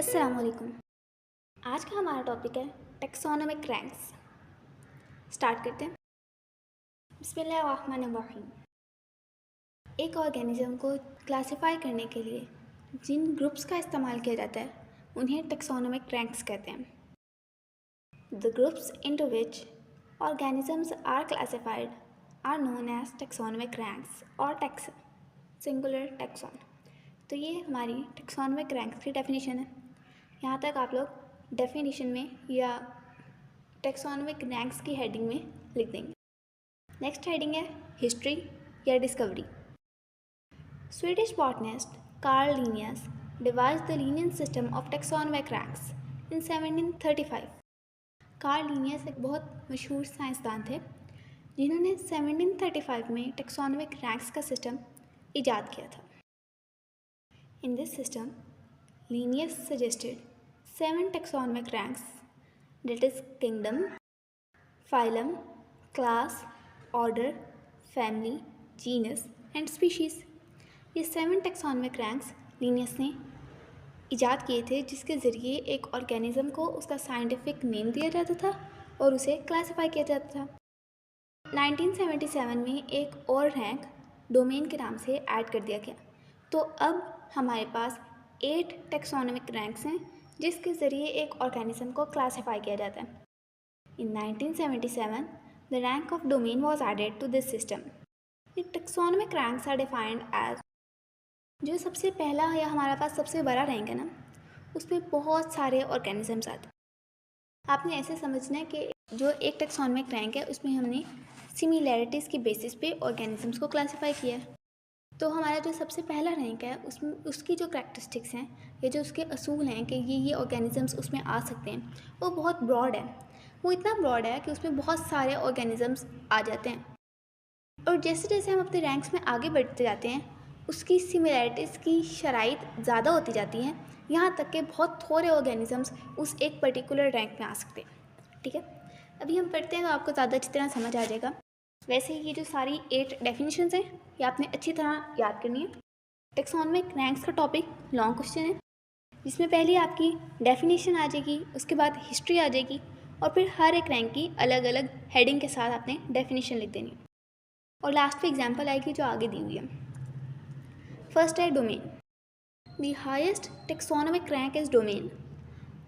अस्सलाम वालेकुम। आज का हमारा टॉपिक है टेक्सोनोमिक रैंक्स। स्टार्ट करते हैं। बिस्मिल्लाहिर्रहमानिर्रहीम। एक ऑर्गेनिज्म को क्लासिफाई करने के लिए जिन ग्रुप्स का इस्तेमाल किया जाता है उन्हें टेक्सोनोमिक रैंक्स कहते हैं। The groups into which organisms are classified are known as taxonomic ranks और सिंगुलर टेक्सोन। तो ये हमारी टेक्सोनोमिक रैंक्स की डेफिनेशन है। यहाँ तक आप लोग डेफिनेशन में या टेक्सोनोमिक रैंक्स की हेडिंग में लिख देंगे। नेक्स्ट हेडिंग है हिस्ट्री या discovery. Swedish botanist Karl Linnaeus devised the Linnaean system of taxonomic ranks in 1735। Karl Linnaeus एक बहुत मशहूर साइंसदान थे जिन्होंने 1735 में टेक्सोनोमिक रैंक्स का सिस्टम ईजाद किया था। In this system Linnaeus suggested 7 taxonomic ranks, that is kingdom, phylum, class, order, family, genus and species। ये 7 taxonomic ranks Linnaeus ने ईजाद किए थे जिसके ज़रिए एक ऑर्गेनिज्म को उसका साइंटिफिक नेम दिया जाता था और उसे क्लासिफाई किया जाता था। 1977 में एक और रैंक डोमेन के नाम से ऐड कर दिया गया। तो अब हमारे पास 8 टेक्सोनोमिक रैंक्स हैं जिसके ज़रिए एक ऑर्गेनिज्म को क्लासिफाई किया जाता है। In 1977 the rank of domain was added to this system. ये taxonomic ranks are defined as, जो सबसे पहला या हमारे पास सबसे बड़ा रैंक है ना, उसमें बहुत सारे ऑर्गेनिजम्स आते हैं। आपने ऐसे समझना है कि जो एक टेक्सोनोमिक रैंक है उसमें हमने सिमिलैरिटीज़ की बेसिस पे ऑर्गेनिजम्स को क्लासिफाई किया है। तो हमारा जो सबसे पहला रैंक है उसमें उसकी जो करैक्टरिस्टिक्स हैं या जो उसके असूल हैं कि ये ऑर्गेनिजम्स उसमें आ सकते हैं, वो बहुत ब्रॉड है। वो इतना ब्रॉड है कि उसमें बहुत सारे ऑर्गेनिजम्स आ जाते हैं। और जैसे जैसे हम अपने रैंक्स में आगे बढ़ते जाते हैं उसकी सिमिलैरिटीज़ की शराइत ज़्यादा होती जाती हैं, यहाँ तक कि बहुत थोड़े ऑर्गेनिजम्स उस एक पर्टिकुलर रैंक में आ सकते हैं। ठीक है, अभी हम पढ़ते हैं तो आपको ज़्यादा अच्छी तरह समझ आ जाएगा। वैसे ये जो सारी 8 डेफिनेशंस हैं ये आपने अच्छी तरह याद करनी है। टेक्सोनोमिक रैंक्स का टॉपिक लॉन्ग क्वेश्चन है जिसमें पहले आपकी डेफिनेशन आ जाएगी, उसके बाद हिस्ट्री आ जाएगी और फिर हर एक रैंक की अलग अलग हेडिंग के साथ आपने डेफिनेशन लिख देनी और लास्ट पे एग्जांपल आएगी जो आगे दी हुई है। फर्स्ट है domain. The highest taxonomic rank is domain.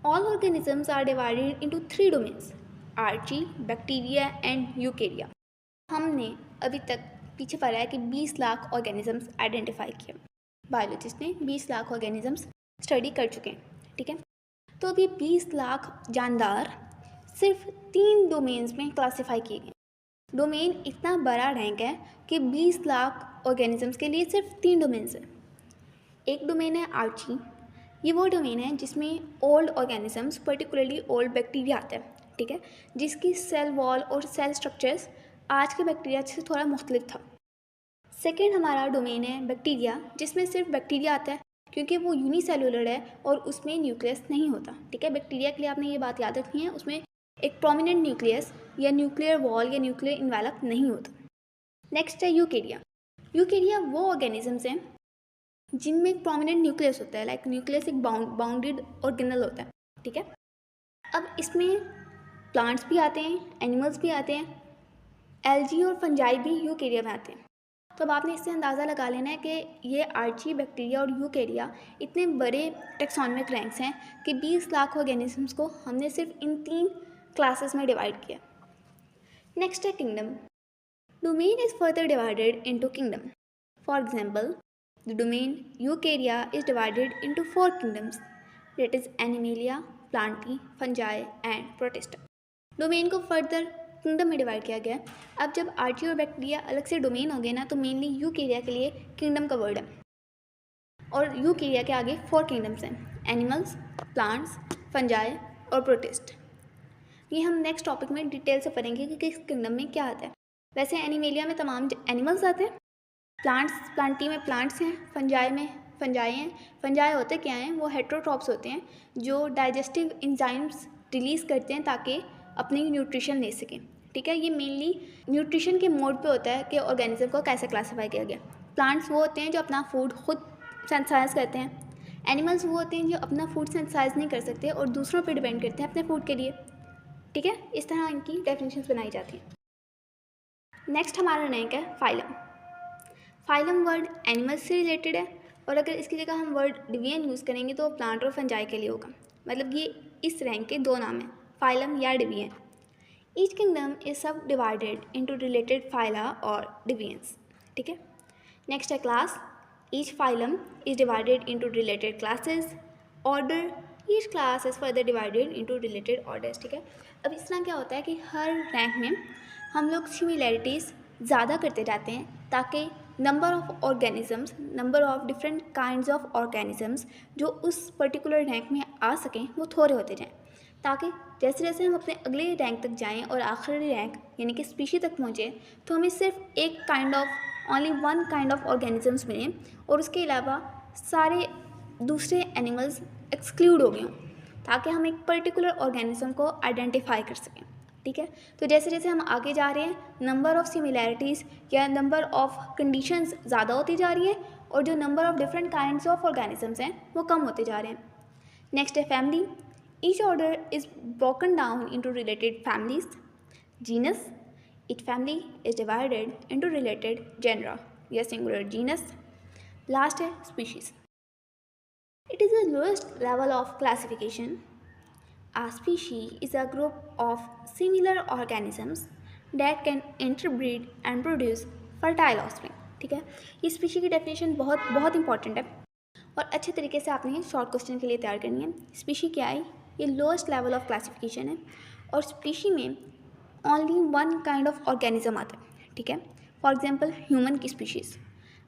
All organisms are divided into 3 domains, archaea, bacteria and eukarya. हमने अभी तक पीछे पढ़ा है कि 20 लाख ऑर्गेनिजम्स आइडेंटिफाई किए। बायोलॉजिस्ट ने 20 लाख ऑर्गेनिजम्स स्टडी कर चुके हैं। ठीक है, तो अभी 20 लाख जानदार सिर्फ 3 डोमेन्स में क्लासिफाई किए गए। डोमेन इतना बड़ा रैंक है कि 20 लाख ऑर्गेनिजम्स के लिए सिर्फ 3 डोमेन्स हैं। एक डोमेन है आर्ची। ये वो डोमेन है जिसमें old organisms, particularly old bacteria आता है। ठीक है, जिसकी सेल वॉल और सेल स्ट्रक्चर्स आज के बैक्टीरिया से थोड़ा मुख्तलिफ था। सेकेंड हमारा डोमेन है बैक्टीरिया, जिसमें सिर्फ बैक्टीरिया आता है क्योंकि वो यूनिसेलुलर है और उसमें न्यूक्लियस नहीं होता। ठीक है, बैक्टीरिया के लिए आपने ये बात याद रखनी है, उसमें एक प्रोमिनेंट न्यूक्लियस या न्यूक्लियर वॉल या न्यूक्लियर इन्वेलप नहीं होता। नेक्स्ट है यूकेरिया। यूकेरिया वो ऑर्गेनिजम्स हैं जिनमें एक प्रोमिनेंट न्यूक्लियस होता है, लाइक न्यूक्लियस एक बाउंडेड ऑर्गेनल होता है। ठीक है, अब इसमें प्लांट्स भी आते हैं, एनिमल्स भी आते हैं, एल्गी और फंजाई भी यूकेरिया में आते हैं। तो अब आपने इससे अंदाज़ा लगा लेना है कि ये आर्ची, बैक्टीरिया और यूकेरिया इतने बड़े टेक्सोनोमिक रैंक्स हैं कि 20 लाख ऑर्गेनिजम्स को हमने सिर्फ इन 3 क्लासेस में डिवाइड किया। नेक्स्ट है kingdom. Domain is further divided into kingdom. For example, the domain Eukarya is divided into 4 kingdoms, that is animalia, Plantae, fungi and protista. Domain को फर्दर किंगडम में डिवाइड किया गया। अब जब आर्ची और बैक्टीरिया अलग से डोमेन हो गए ना, तो मेनली यूकेरिया के लिए किंगडम का वर्ड है और यूकेरिया के आगे 4 किंगडम्स हैं, एनिमल्स, प्लांट्स, फंजाई और प्रोटिस्ट। ये हम नेक्स्ट टॉपिक में डिटेल से पढ़ेंगे कि किस किंगडम में क्या आता है। वैसे एनिमेलिया में तमाम एनिमल्स आते हैं, प्लांटी में प्लांट्स हैं, फंजाई में फंजाई हैं। फंजाई होते क्या हैं, वो हेट्रोट्रॉप्स होते हैं जो डाइजेस्टिव एंजाइम्स रिलीज़ करते हैं ताकि अपनी न्यूट्रिशन ले सकें। ठीक है, ये मेनली न्यूट्रिशन के मोड पे होता है कि ऑर्गेनिज्म को कैसे क्लासिफाई किया गया। प्लांट्स वो होते हैं जो अपना फूड खुद सिंथेसाइज करते हैं। एनिमल्स वो होते हैं जो अपना फूड सिंथेसाइज नहीं कर सकते और दूसरों पे डिपेंड करते हैं अपने फूड के लिए, ठीक है। इस तरह इनकी डेफिनेशंस बनाई जाती हैं। नेक्स्ट हमारा रैंक है फाइलम। फाइलम वर्ड एनिमल्स से रिलेटेड है और अगर इसकी जगह हम वर्ड डिवीजन यूज़ करेंगे तो प्लांट और फंजाई के लिए होगा। मतलब ये इस रैंक के दो नाम हैं, फाइलम या डिवीजन। ईच किंगडम इज सब डिवाइडेड इनटू रिलेटेड फाइला और डिवीजन्स, ठीक है। नेक्स्ट है class. Each phylum is divided into related classes. Order, each class is further divided into related orders, ठीक है। अब इस तरह क्या होता है कि हर रैंक में हम लोग सिमिलैरिटीज़ ज़्यादा करते जाते हैं ताकि number of organisms, number of different kinds of organisms जो उस पर्टिकुलर रैंक में आ सकें वो थोड़े होते जाएं, ताकि जैसे जैसे हम अपने अगले रैंक तक जाएं और आखिरी रैंक यानी कि स्पीशी तक पहुँचें तो हमें सिर्फ एक kind of, only one kind of organisms मिलें और उसके अलावा सारे दूसरे एनिमल्स एक्सक्लूड हो गए हों, ताकि हम एक पर्टिकुलर ऑर्गेनिज्म को आइडेंटिफाई कर सकें, ठीक है। तो जैसे जैसे हम आगे जा रहे हैं नंबर ऑफ़ सिमिलैरिटीज़ या नंबर ऑफ़ कंडीशंस ज़्यादा होती जा रही है और जो number of different kinds of organisms हैं वो कम होते जा रहे हैं। नेक्स्ट है family. Each order is broken down into related families. Genus, each family is divided into related genera या सिंगुलर जीनस। लास्ट है species. It is the lowest level of classification. A species is a group of similar organisms that can interbreed and produce fertile offspring, ठीक है। ये species की definition बहुत बहुत important है और अच्छे तरीके से आपने शॉर्ट क्वेश्चन के लिए तैयार करनी है। स्पीशी क्या है? ये लोएस्ट लेवल ऑफ क्लासिफिकेशन है और स्पीशी में only one kind of organism आता है, ठीक है। फॉर एग्जांपल ह्यूमन की स्पीशीज़,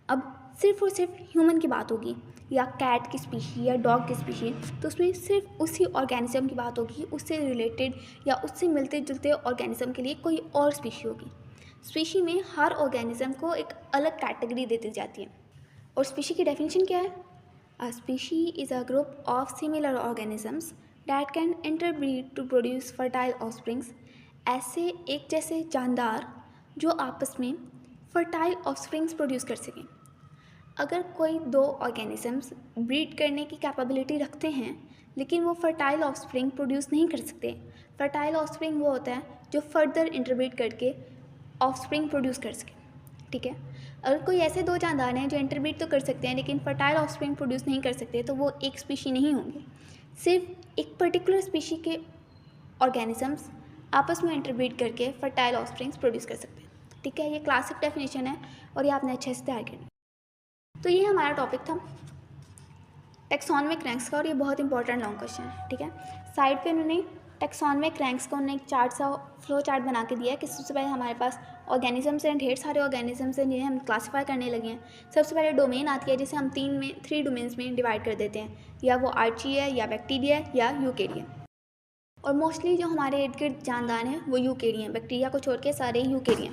अब सिर्फ और सिर्फ ह्यूमन की बात होगी या कैट की स्पीशी या डॉग की स्पीशी, तो उसमें सिर्फ उसी ऑर्गेनिज्म की बात होगी, उससे रिलेटेड या उससे मिलते जुलते ऑर्गेनिज्म के लिए कोई और स्पीशी होगी। स्पीशी में हर ऑर्गेनिज्म को एक अलग कैटेगरी दे दी जाती है। और स्पीशी की डेफिनेशन क्या है? A species is a group of similar organisms that can interbreed to produce fertile offsprings. ऐसे एक जैसे जानदार जो आपस में फर्टाइल ऑफस्प्रिंग्स प्रोड्यूस कर सकें। अगर कोई दो ऑर्गेनिजम्स ब्रीड करने की कैपेबिलिटी रखते हैं लेकिन वो फर्टाइल ऑफस्प्रिंग प्रोड्यूस नहीं कर सकते, फर्टाइल ऑफस्प्रिंग वो होता है जो फर्दर इंटरब्रीड करके ऑफस्प्रिंग प्रोड्यूस कर सके, ठीक है। अगर कोई ऐसे दो जानदार हैं जो इंटरब्रीड तो कर सकते हैं लेकिन फर्टाइल ऑफस्प्रिंग प्रोड्यूस नहीं कर सकते तो वो एक स्पीशी नहीं होंगे। सिर्फ एक पर्टिकुलर स्पीशी के ऑर्गेनिजम्स आपस में इंटरब्रीड करके फर्टाइल ऑफस्प्रिंग्स प्रोड्यूस कर सकते हैं, ठीक है। ये क्लासिक डेफिनेशन है और ये आपने अच्छे से तैयार करनी। तो ये हमारा टॉपिक था टेक्सोनमिक रैंक्स का और ये बहुत इंपॉर्टेंट लॉन्ग क्वेश्चन है, ठीक है। साइड पे उन्होंने टेक्सोनमिक रैंक्स का उन्होंने एक चार्ट सा फ्लो चार्ट बना के दिया है कि सबसे पहले हमारे पास ऑर्गेनिजम्स हैं, ढेर सारे ऑर्गेनिजम्स हैं जिन्हें हम क्लासीफाई करने लगे हैं। सबसे पहले डोमेन आती है जिसे हम थ्री डोमेन्स में डिवाइड कर देते हैं, या वो आर्ची है या बैक्टीरिया या यूकेरिया। और मोस्टली जो हमारे इर्द गिर्द जानदार हैं वो यूकेरिया, बैक्टीरिया को छोड़ के सारे यूकेरिया।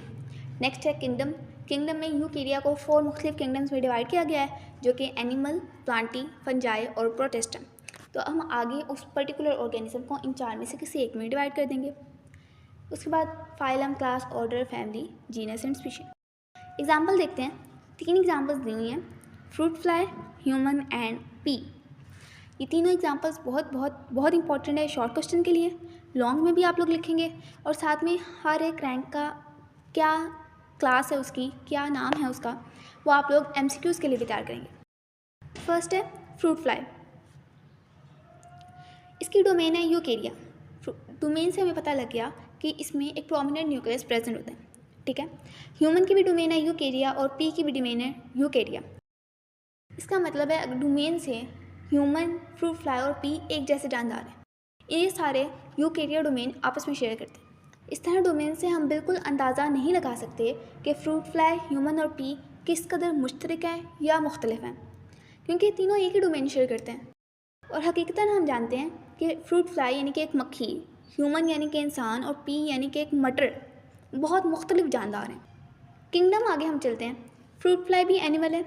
नेक्स्ट है किंगडम। किंगडम में यूकेरिया को 4 मुख्तलिफ किंगडम्स में डिवाइड किया गया है जो कि एनिमल, प्लांटी, फंजाई और प्रोटिस्टम। तो हम आगे उस पर्टिकुलर ऑर्गेनिज्म को इन 4 में से किसी एक में डिवाइड कर देंगे। उसके बाद phylum, class, order, family, genus and species. Example देखते हैं। 3 एग्जाम्पल्स दी हुई हैं, fruit fly, human and P. ये तीनों एग्जाम्पल्स बहुत बहुत बहुत इंपॉर्टेंट है शॉर्ट क्वेश्चन के लिए। लॉन्ग में भी आप लोग लिखेंगे और साथ में हर एक रैंक का क्या क्लास है उसकी, क्या नाम है उसका, वो आप लोग MCQs के लिए भी तैयार करेंगे। फर्स्ट है फ्रूट फ्लाई। इसकी डोमेन है यूकेरिया। डोमेन से हमें पता लग गया कि इसमें एक प्रोमिनेंट न्यूक्लियस प्रेजेंट होता है, ठीक है। ह्यूमन की भी डोमेन है यूकेरिया और पी की भी डोमेन है यूकेरिया। इसका मतलब है डोमेन से ह्यूमन, फ्रूट फ्लाई और पी एक जैसे जानदार हैं। ये सारे यूकेरिया डोमेन आपस में शेयर करते हैं। इस तरह डोमेन से हम बिल्कुल अंदाज़ा नहीं लगा सकते कि फ्रूट फ्लाई, ह्यूमन और पी किस कदर मुश्तरक हैं या मुख्तलिफ हैं, क्योंकि तीनों एक ही डोमेन शेयर करते हैं। और हकीकतन हम जानते हैं कि फ्रूट फ्लाई यानी कि एक मक्खी, ह्यूमन यानी कि इंसान और पी यानी कि एक मटर बहुत मुख्तलिफ जानदार हैं। किंगडम आगे हम चलते हैं। फ्रूट फ्लाई भी एनिमल है,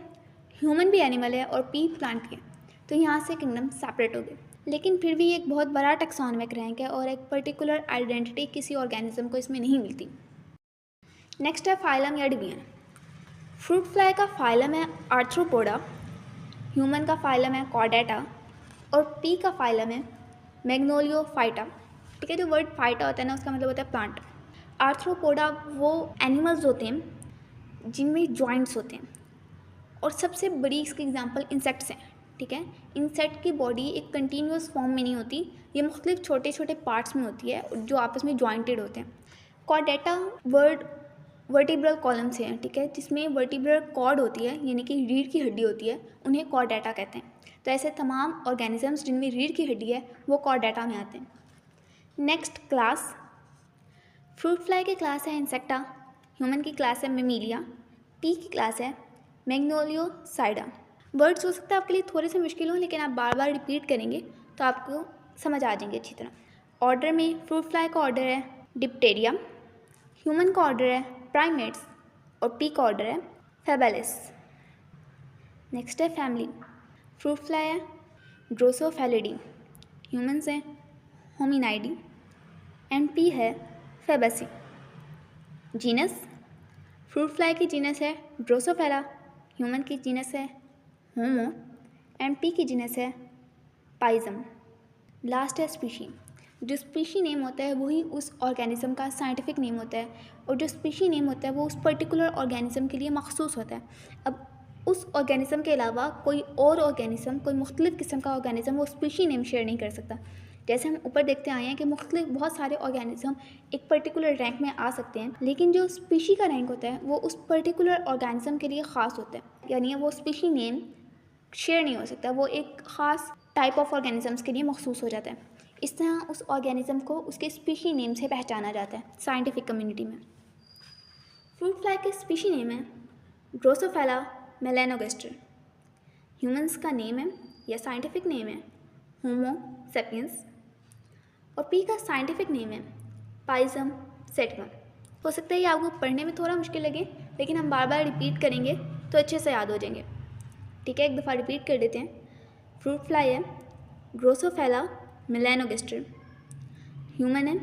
ह्यूमन भी एनिमल है और पी प्लांट भी है, तो यहाँ से किंगडम सेपरेट हो गए। लेकिन फिर भी एक बहुत बड़ा टेक्सोनमिक रैंक है और एक पर्टिकुलर आइडेंटिटी किसी ऑर्गेनिज्म को इसमें नहीं मिलती। नेक्स्ट है फाइलम या डिवीजन। फ्रूट फ्लाई का फाइलम है आर्थ्रोपोडा, ह्यूमन का फाइलम है कॉर्डेटा और पी का फाइलम है मैग्नोलियोफाइटा। ठीक है, जो वर्ड फाइटा होता है ना उसका मतलब होता है प्लांट। आर्थ्रोपोडा वो एनिमल्स होते हैं जिनमें जॉइंट्स होते हैं, और सबसे बड़ी इसकी एग्जांपल इंसेक्ट्स हैं। ठीक है, इंसेक्ट की बॉडी एक कंटिन्यूस फॉर्म में नहीं होती, ये मुख्तलिफ छोटे छोटे पार्ट्स में होती है जो आपस में जॉइंटेड होते हैं। कॉर्डेटा वर्ड वर्टिब्रल कॉलम से है, ठीक है, जिसमें वर्टिब्रल कॉर्ड होती है यानी कि रीढ़ की हड्डी होती है, उन्हें कॉर्डेटा कहते हैं। तो ऐसे तमाम ऑर्गेनिजम्स जिनमें रीढ़ की हड्डी है वो कॉर्डेटा में आते हैं। नेक्स्ट क्लास, फ्रूट फ्लाई की क्लास है इंसेक्टा, ह्यूमन की क्लास है मेमीलिया, पी की क्लास है मैग्नोलियोसाइडा। वर्ड्स हो सकता है आपके लिए थोड़े से मुश्किल हों, लेकिन आप बार बार रिपीट करेंगे तो आपको समझ आ जाएंगे अच्छी तरह। ऑर्डर में फ्रूट फ्लाई का ऑर्डर है डिप्टेरिया, ह्यूमन का ऑर्डर है प्राइमेट्स और पी का ऑर्डर है फेबेलिस। नेक्स्ट है फैमिली, फ्रूट फ्लाई है ड्रोसोफेलिडी, ह्यूमन्स हैं होमिनाइडी एंड पी है फेबेसी। जीनस, फ्रूट फ्लाई की जीनस है ड्रोसोफेला, ह्यूमन की जीनस है होमो एंड पी की जीनस है पाइजम। लास्ट है स्पीशी, जो स्पीशी नेम होता है वही उस ऑर्गेनिज्म का साइंटिफिक नेम होता है, और जो स्पीशी नेम होता है वो उस पर्टिकुलर ऑर्गेनिज्म के लिए मखसूस होता है। अब उस ऑर्गेनिज्म के अलावा कोई और ऑर्गेनिज्म, कोई मुख्तलिफ किस्म का ऑर्गेनिज्म वो स्पीशी नेम शेयर नहीं कर सकता। जैसे हम ऊपर देखते आए हैं कि मुख्तलिफ बहुत सारे ऑर्गेनिज्म एक पर्टिकुलर रैंक में आ सकते हैं, लेकिन जो स्पीशी का रैंक होता है वो उस पर्टिकुलर ऑर्गेनिज्म के लिए ख़ास होता है, यानी वो स्पीशी नेम शेयर नहीं हो सकता, वो एक ख़ास टाइप ऑफ ऑर्गेनिजम्स के लिए मखसूस हो जाता है। इस तरह उस ऑर्गेनिज्म को उसके स्पीशी नेम से पहचाना जाता है साइंटिफिक कम्युनिटी में। फ्रूट फ्लाई के स्पीशी नेम है ड्रोसोफेला मेलेनोगेस्टर, ह्यूमंस का नेम है या साइंटिफिक नेम है होमो सेपियंस, और पी का साइंटिफिक नेम है पाइजम सेटिवम। हो सकता है ये आपको पढ़ने में थोड़ा मुश्किल लगे, लेकिन हम बार बार रिपीट करेंगे तो अच्छे से याद हो जाएंगे। ठीक है, एक दफ़ा रिपीट कर देते हैं। फ्रूट फ्लाई है ड्रोसोफेला मेलेनोगेस्टर, ह्यूमन है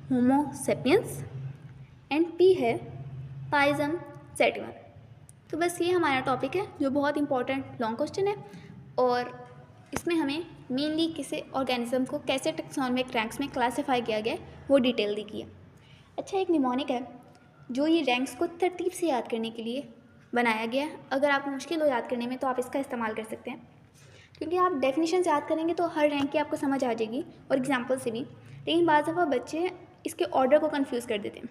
होमो सेपियंस एंड पी है पाइजम सेटिवम। तो बस ये हमारा टॉपिक है जो बहुत इंपॉर्टेंट लॉन्ग क्वेश्चन है, और इसमें हमें मेनली किसी ऑर्गेनिज्म को कैसे टैक्सोनॉमिक रैंक्स में क्लासीफाई किया गया है वो डिटेल दी गई है। अच्छा, एक निमोनिक है जो ये रैंक्स को तरतीब से याद करने के लिए बनाया गया है। अगर आपको मुश्किल हो याद करने में तो आप इसका इस्तेमाल कर सकते हैं, क्योंकि आप डेफिनेशन याद करेंगे तो हर रैंक की आपको समझ आ जाएगी और एग्जाम्पल से भी। लेकिन बाज़ दफ़ा बच्चे इसके ऑर्डर को कंफ्यूज कर देते हैं।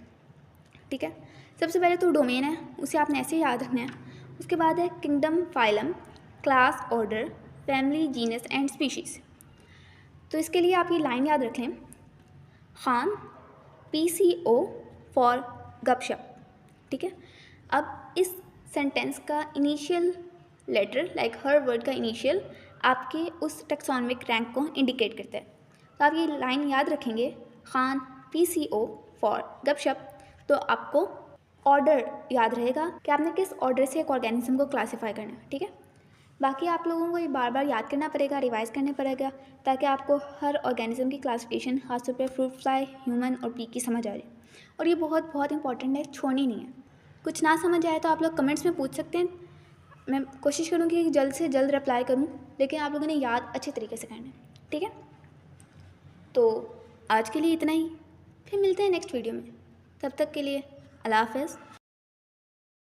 ठीक है, सबसे पहले तो डोमेन है, उसे आपने ऐसे ही याद रखना है। उसके बाद है kingdom, phylum, class, order, family, genus and species. तो इसके लिए आप ये लाइन याद रख लें, खान PCO फॉर गपशप। ठीक है, अब इस सेंटेंस का इनिशियल लेटर लाइक हर वर्ड का इनिशियल आपके उस टैक्सोनॉमिक रैंक को इंडिकेट करता है। तो आप ये लाइन याद रखेंगे, खान PCO फॉर गपशप, तो आपको ऑर्डर याद रहेगा कि आपने किस ऑर्डर से एक ऑर्गेनिज्म को क्लासीफाई करना है। ठीक है, बाकी आप लोगों को ये बार बार याद करना पड़ेगा, रिवाइज करना पड़ेगा, ताकि आपको हर ऑर्गेनिज्म की क्लासिफिकेशन खासतौर पे फ्रूट फ्लाई, ह्यूमन और पी की समझ आ जाए। और ये बहुत बहुत इंपॉर्टेंट है, छोड़नी नहीं है। कुछ ना समझ आए तो आप लोग कमेंट्स में पूछ सकते हैं, मैं कोशिश करूँगी कि जल्द से जल्द रिप्लाई करूँ, लेकिन आप लोगों ने याद अच्छे तरीके से करना है। ठीक है, तो आज के लिए इतना ही, फिर मिलते हैं नेक्स्ट वीडियो में। तब तक के लिए अल्लाह हाफ़िज़।